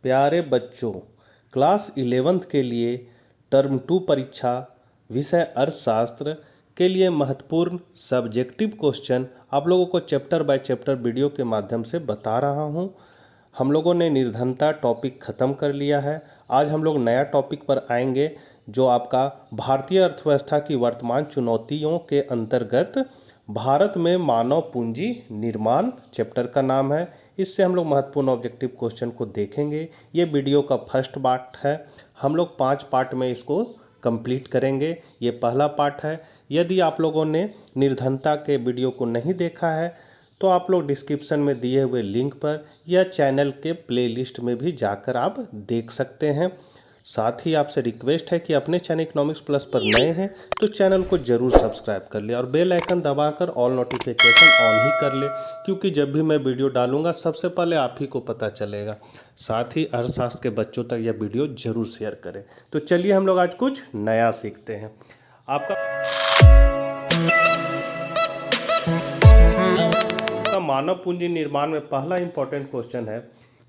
प्यारे बच्चों, class 11th के लिए टर्म 2 परीक्षा विषय अर्थशास्त्र के लिए महत्वपूर्ण सब्जेक्टिव क्वेश्चन आप लोगों को चैप्टर बाय चैप्टर वीडियो के माध्यम से बता रहा हूं। हम लोगों ने निर्धनता टॉपिक ख़त्म कर लिया है। आज हम लोग नया टॉपिक पर आएंगे जो आपका भारतीय अर्थव्यवस्था की वर्तमान चुनौतियों के अंतर्गत भारत में मानव पूंजी निर्माण चैप्टर का नाम है। इससे हम लोग महत्वपूर्ण ऑब्जेक्टिव क्वेश्चन को देखेंगे। ये वीडियो का फर्स्ट पार्ट है। हम लोग 5 पार्ट में इसको कंप्लीट करेंगे। ये पहला पार्ट है। यदि आप लोगों ने निर्धनता के वीडियो को नहीं देखा है तो आप लोग डिस्क्रिप्शन में दिए हुए लिंक पर या चैनल के प्लेलिस्ट में भी जाकर आप देख सकते हैं। साथ ही आपसे रिक्वेस्ट है कि अपने चैनल इकोनॉमिक्स प्लस पर नए हैं तो चैनल को जरूर सब्सक्राइब कर ले और बेल आइकन दबाकर ऑल नोटिफिकेशन ऑन ही कर ले, क्योंकि जब भी मैं वीडियो डालूंगा सबसे पहले आप ही को पता चलेगा। साथ ही अर्थशास्त्र के बच्चों तक यह वीडियो जरूर शेयर करें। तो चलिए हम लोग आज कुछ नया सीखते हैं। आपका मानव पूंजी निर्माण में पहला इंपॉर्टेंट क्वेश्चन है,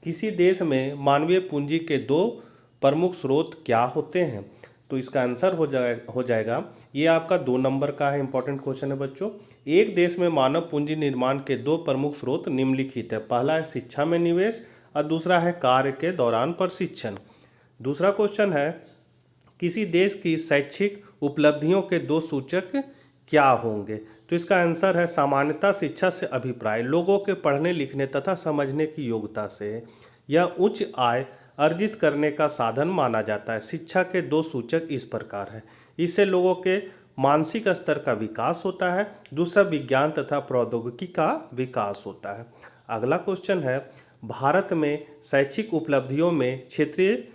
किसी देश में मानवीय पूंजी के 2 प्रमुख स्रोत क्या होते हैं? तो इसका आंसर हो जाएगा ये आपका 2 नंबर का है। इंपॉर्टेंट क्वेश्चन है बच्चों। एक देश में मानव पूंजी निर्माण के 2 प्रमुख स्रोत निम्नलिखित है। पहला है शिक्षा में निवेश और दूसरा है कार्य के दौरान प्रशिक्षण। दूसरा क्वेश्चन है, किसी देश की शैक्षिक उपलब्धियों के 2 सूचक क्या होंगे? तो इसका आंसर है सामान्यतः शिक्षा से अभिप्राय, लोगों के पढ़ने लिखने तथा समझने की योग्यता से यह उच्च आय अर्जित करने का साधन माना जाता है। शिक्षा के 2 सूचक इस प्रकार है, इससे लोगों के मानसिक स्तर का विकास होता है, दूसरा विज्ञान तथा प्रौद्योगिकी का विकास होता है। अगला क्वेश्चन है, भारत में शैक्षिक उपलब्धियों में क्षेत्रीय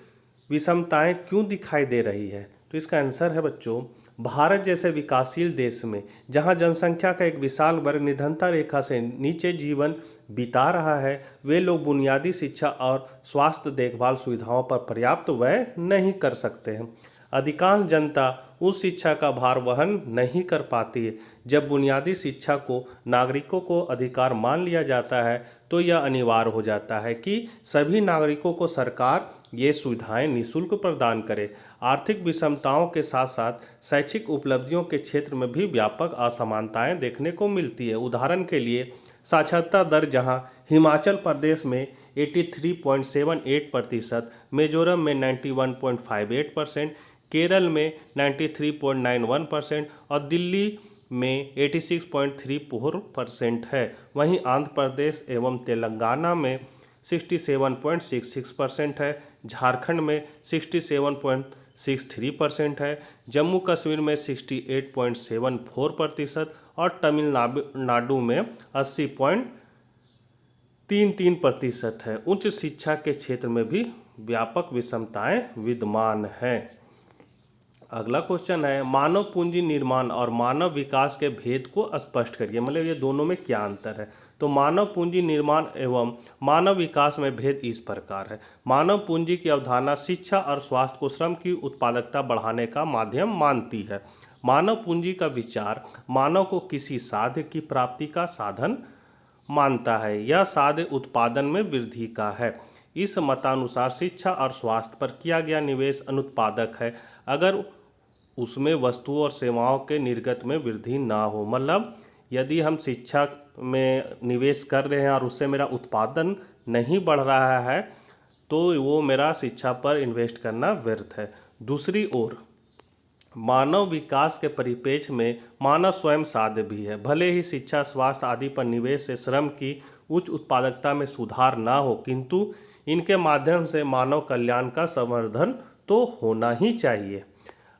विषमताएं क्यों दिखाई दे रही है? तो इसका आंसर है बच्चों, भारत जैसे विकासशील देश में जहां जनसंख्या का एक विशाल वर्ग निर्धनता रेखा से नीचे जीवन बिता रहा है, वे लोग बुनियादी शिक्षा और स्वास्थ्य देखभाल सुविधाओं पर पर्याप्त व्यय नहीं कर सकते हैं। अधिकांश जनता उस शिक्षा का भार वहन नहीं कर पाती है। जब बुनियादी शिक्षा को नागरिकों को अधिकार मान लिया जाता है तो यह अनिवार्य हो जाता है कि सभी नागरिकों को सरकार ये सुविधाएं निःशुल्क प्रदान करे। आर्थिक विषमताओं के साथ साथ शैक्षिक उपलब्धियों के क्षेत्र में भी व्यापक असमानताएं देखने को मिलती है। उदाहरण के लिए साक्षरता दर जहां हिमाचल प्रदेश में 83.78%, मिजोरम में 91.58%, केरल में 93.91% और दिल्ली में 86.34% है, वहीं आंध्र प्रदेश एवं तेलंगाना में 67.66% है, झारखंड में 67.63% है, जम्मू कश्मीर में 68.74% और तमिलनाडु में 80.33% है। उच्च शिक्षा के क्षेत्र में भी व्यापक विषमताएं विद्यमान हैं। अगला क्वेश्चन है, मानव पूंजी निर्माण और मानव विकास के भेद को स्पष्ट करिए। मतलब ये दोनों में क्या अंतर है? तो मानव पूंजी निर्माण एवं मानव विकास में भेद इस प्रकार है। मानव पूंजी की अवधारणा शिक्षा और स्वास्थ्य को श्रम की उत्पादकता बढ़ाने का माध्यम मानती है। मानव पूंजी का विचार मानव को किसी साध्य की प्राप्ति का साधन मानता है। यह साध्य उत्पादन में वृद्धि का है। इस मतानुसार शिक्षा और स्वास्थ्य पर किया गया निवेश अनुत्पादक है अगर उसमें वस्तुओं और सेवाओं के निर्गत में वृद्धि ना हो। मतलब यदि हम शिक्षा में निवेश कर रहे हैं और उससे मेरा उत्पादन नहीं बढ़ रहा है तो वो मेरा शिक्षा पर इन्वेस्ट करना व्यर्थ है। दूसरी ओर मानव विकास के परिप्रेक्ष्य में मानव स्वयं साध्य भी है। भले ही शिक्षा स्वास्थ्य आदि पर निवेश से श्रम की उच्च उत्पादकता में सुधार ना हो, किंतु इनके माध्यम से मानव कल्याण का संवर्धन तो होना ही चाहिए।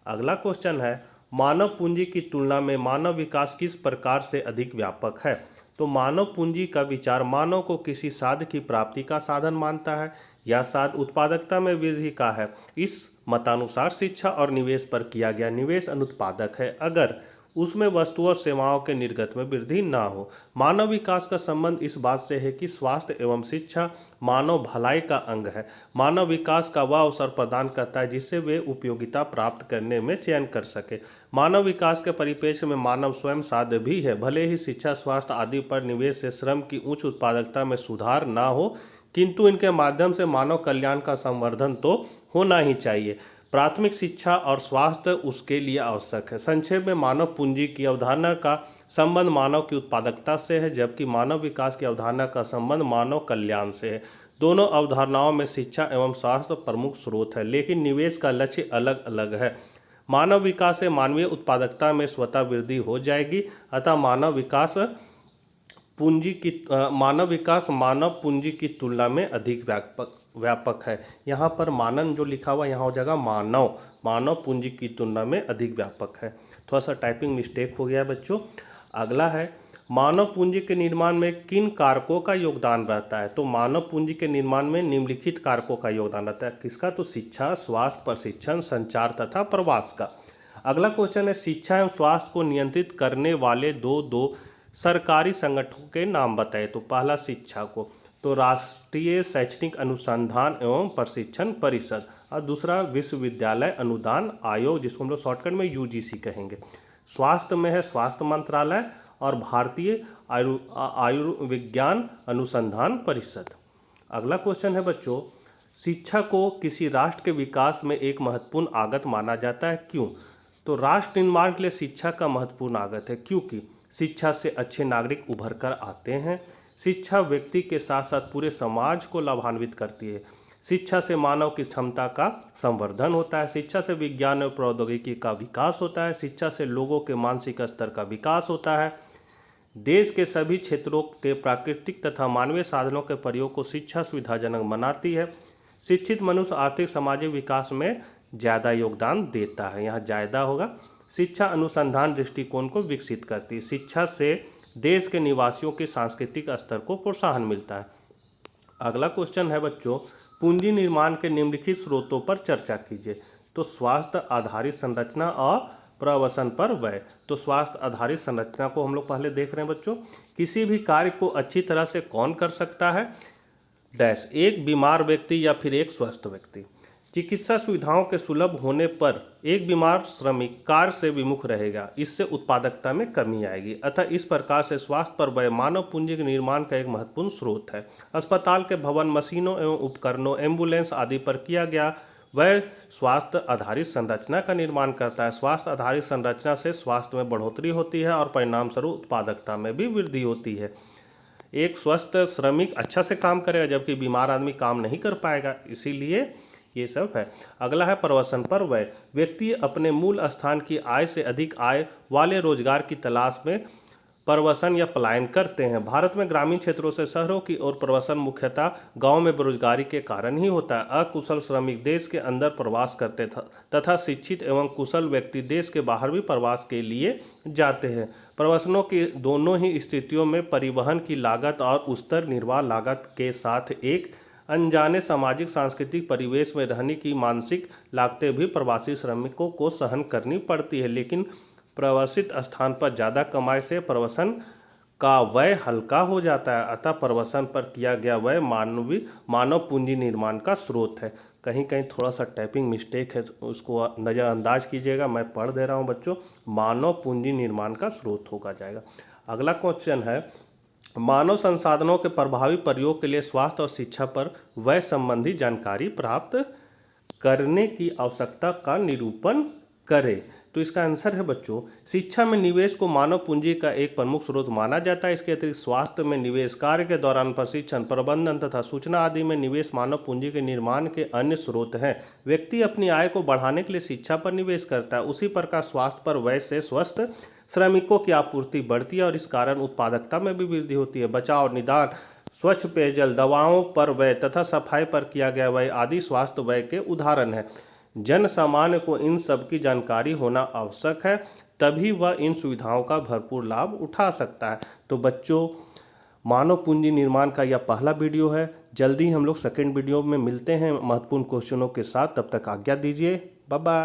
अगला क्वेश्चन है, मानव पूंजी की तुलना में मानव विकास किस प्रकार से अधिक व्यापक है? तो मानव पूंजी का विचार मानव को किसी साध्य की प्राप्ति का साधन मानता है। यह साध्य उत्पादकता में वृद्धि का है। इस मतानुसार शिक्षा और निवेश पर किया गया निवेश अनुत्पादक है अगर उसमें वस्तुओं और सेवाओं के निर्गत में वृद्धि ना हो। मानव विकास का संबंध इस बात से है कि स्वास्थ्य एवं शिक्षा मानव भलाई का अंग है। मानव विकास का वह अवसर प्रदान करता है जिससे वे उपयोगिता प्राप्त करने में चयन कर सके। मानव विकास के परिप्रेक्ष्य में मानव स्वयं साध्य भी है। भले ही शिक्षा स्वास्थ्य आदि पर निवेश से श्रम की उच्च उत्पादकता में सुधार ना हो, किंतु इनके माध्यम से मानव कल्याण का संवर्धन तो होना ही चाहिए। प्राथमिक शिक्षा और स्वास्थ्य उसके लिए आवश्यक है। संक्षेप में मानव पूंजी की अवधारणा का संबंध मानव की उत्पादकता से है, जबकि मानव विकास की अवधारणा का संबंध मानव कल्याण से है। दोनों अवधारणाओं में शिक्षा एवं स्वास्थ्य प्रमुख स्रोत है, लेकिन निवेश का लक्ष्य अलग अलग है। मानव विकास से मानवीय उत्पादकता में स्वतः वृद्धि हो जाएगी, अतः मानव विकास मानव पूंजी की तुलना में अधिक व्यापक है। यहाँ पर मानन जो लिखा हुआ यहाँ हो जाएगा मानव पूंजी की तुलना में अधिक व्यापक है। थोड़ा सा टाइपिंग मिस्टेक हो गया है बच्चों। अगला है मानव पूंजी के निर्माण में किन कारकों का योगदान रहता है। तो मानव पूंजी के निर्माण में निम्नलिखित कारकों का योगदान रहता है। किसका? तो शिक्षा, स्वास्थ्य, प्रशिक्षण, संचार तथा प्रवास का। अगला क्वेश्चन है शिक्षा एवं स्वास्थ्य को नियंत्रित करने वाले दो सरकारी संगठनों के नाम बताए। तो पहला शिक्षा को तो राष्ट्रीय शैक्षणिक अनुसंधान एवं प्रशिक्षण परिषद, और दूसरा विश्वविद्यालय अनुदान आयोग, जिसको हम लोग शॉर्टकट में यूजीसी कहेंगे। स्वास्थ्य में है स्वास्थ्य मंत्रालय और भारतीय आयुर्विज्ञान अनुसंधान परिषद। अगला क्वेश्चन है बच्चों शिक्षा को किसी राष्ट्र के विकास में एक महत्वपूर्ण आगत माना जाता है, क्यों? तो राष्ट्र निर्माण के लिए शिक्षा का महत्वपूर्ण आगत है, क्योंकि शिक्षा से अच्छे नागरिक उभर कर आते हैं। शिक्षा व्यक्ति के साथ साथ पूरे समाज को लाभान्वित करती है। शिक्षा से मानव की क्षमता का संवर्धन होता है। शिक्षा से विज्ञान और प्रौद्योगिकी का विकास होता है। शिक्षा से लोगों के मानसिक स्तर का विकास होता है। देश के सभी क्षेत्रों के प्राकृतिक तथा मानवीय साधनों के प्रयोग को शिक्षा सुविधाजनक बनाती है। शिक्षित मनुष्य आर्थिक सामाजिक विकास में ज़्यादा योगदान देता है, यहाँ ज़्यादा होगा। शिक्षा अनुसंधान दृष्टिकोण को विकसित करती है। शिक्षा से देश के निवासियों के सांस्कृतिक स्तर को प्रोत्साहन मिलता है। अगला क्वेश्चन है बच्चों पूंजी निर्माण के निम्नलिखित स्रोतों पर चर्चा कीजिए। तो स्वास्थ्य आधारित संरचना और प्रवसन पर व्यय। तो स्वास्थ्य आधारित संरचना को हम लोग पहले देख रहे हैं बच्चों। किसी भी कार्य को अच्छी तरह से कौन कर सकता है? डैश एक बीमार व्यक्ति या फिर एक स्वस्थ व्यक्ति। चिकित्सा सुविधाओं के सुलभ होने पर एक बीमार श्रमिक कार्य से विमुख रहेगा, इससे उत्पादकता में कमी आएगी। अतः इस प्रकार से स्वास्थ्य पर व्यय मानव पूंजी के निर्माण का एक महत्वपूर्ण स्रोत है। अस्पताल के भवन, मशीनों एवं उपकरणों, एम्बुलेंस आदि पर किया गया व्यय स्वास्थ्य आधारित संरचना का निर्माण करता है। स्वास्थ्य आधारित संरचना से स्वास्थ्य में बढ़ोतरी होती है और परिणाम स्वरूप उत्पादकता में भी वृद्धि होती है। एक स्वस्थ श्रमिक अच्छा से काम करेगा, जबकि बीमार आदमी काम नहीं कर पाएगा, इसीलिए ये सब है। अगला है प्रवसन पर व्यय। व्यक्ति अपने मूल स्थान की आय से अधिक आय वाले रोजगार की तलाश में प्रवसन या पलायन करते हैं। भारत में ग्रामीण क्षेत्रों से शहरों की ओर प्रवसन मुख्यतः गांव में बेरोजगारी के कारण ही होता है। अकुशल श्रमिक देश के अंदर प्रवास करते तथा शिक्षित एवं कुशल व्यक्ति देश के बाहर भी प्रवास के लिए जाते हैं। प्रवसनों की दोनों ही स्थितियों में परिवहन की लागत और उस्तर निर्वाह लागत के साथ एक अनजाने सामाजिक सांस्कृतिक परिवेश में रहने की मानसिक लागतें भी प्रवासी श्रमिकों को सहन करनी पड़ती है। लेकिन प्रवासित स्थान पर ज़्यादा कमाई से प्रवसन का व्यय हल्का हो जाता है। अतः प्रवसन पर किया गया व्यय मानव पूंजी निर्माण का स्रोत है। कहीं कहीं थोड़ा सा टाइपिंग मिस्टेक है, उसको नज़रअंदाज कीजिएगा, मैं पढ़ दे रहा हूँ बच्चों। मानव पूंजी निर्माण का स्रोत होगा जाएगा। अगला क्वेश्चन है मानव संसाधनों के प्रभावी प्रयोग के लिए स्वास्थ्य और शिक्षा पर व्यय संबंधी जानकारी प्राप्त करने की आवश्यकता का निरूपण करें। तो इसका आंसर है बच्चों शिक्षा में निवेश को मानव पूंजी का एक प्रमुख स्रोत माना जाता है। इसके अतिरिक्त स्वास्थ्य में निवेश, कार्य के दौरान प्रशिक्षण, प्रबंधन तथा सूचना आदि में निवेश मानव पूंजी के निर्माण के अन्य स्रोत हैं। व्यक्ति अपनी आय को बढ़ाने के लिए शिक्षा पर निवेश करता है। उसी प्रकार स्वास्थ्य पर व्यय से स्वस्थ श्रमिकों की आपूर्ति बढ़ती है और इस कारण उत्पादकता में भी वृद्धि होती है। बचाव, निदान, स्वच्छ पेयजल, दवाओं पर व्यय तथा सफाई पर किया गया व्यय आदि स्वास्थ्य व्यय के उदाहरण हैं। जन सामान्य को इन सब की जानकारी होना आवश्यक है, तभी वह इन सुविधाओं का भरपूर लाभ उठा सकता है। तो बच्चों मानव पूंजी निर्माण का यह पहला वीडियो है। जल्दी हम लोग सेकंड वीडियो में मिलते हैं महत्वपूर्ण क्वेश्चनों के साथ। तब तक आज्ञा दीजिए। Bye bye.